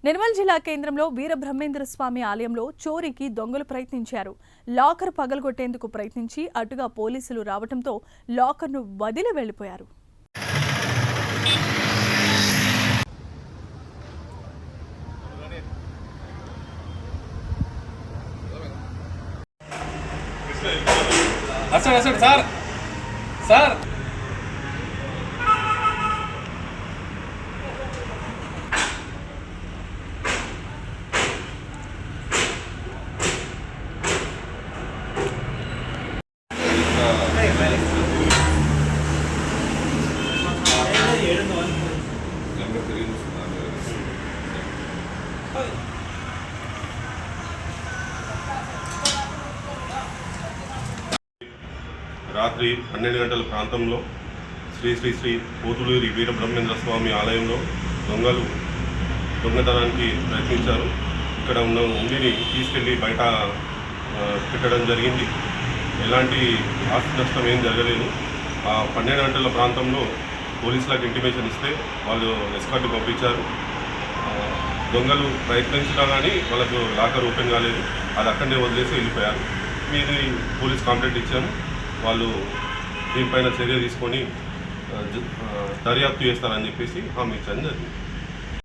నిర్మల్ జిల్లా కేంద్రంలో వీరబ్రహ్మేంద్ర స్వామి ఆలయంలో చోరీకి దొంగలు ప్రయత్నించారు. లాకర్ పగలగొట్టేందుకు ప్రయత్నించి అటుగా పోలీసులు రావడంతో లాకర్ను వదిలి వెళ్లిపోయారు. రాత్రి 12 గంటల ప్రాంతంలో శ్రీ శ్రీ శ్రీ పోతులూరి వీరబ్రహ్మేంద్ర స్వామి ఆలయంలో దొంగతనానికి ప్రయత్నించారు. ఇక్కడ ఉన్న ఉండిని తీసుకెళ్ళి బయట పెట్టడం జరిగింది. ఎలాంటి ఆస్తి నష్టం ఏం జరగలేదు. ఆ 12 గంటల ప్రాంతంలో పోలీసులకు ఇంటిమేషన్ ఇస్తే వాళ్ళు ఎస్కార్ట్ పంపించారు. దొంగలు ప్రయత్నించినా కానీ వాళ్ళకు లాకర్ ఓపెన్ కాలేదు. అది అక్కడనే వదిలేసి వెళ్ళిపోయారు. మీది పోలీస్ కంప్లైంట్ ఇచ్చాము. వాళ్ళు దీనిపైన చర్య తీసుకొని దర్యాప్తు చేస్తారని చెప్పేసి హామీ ఇచ్చడం జరిగింది.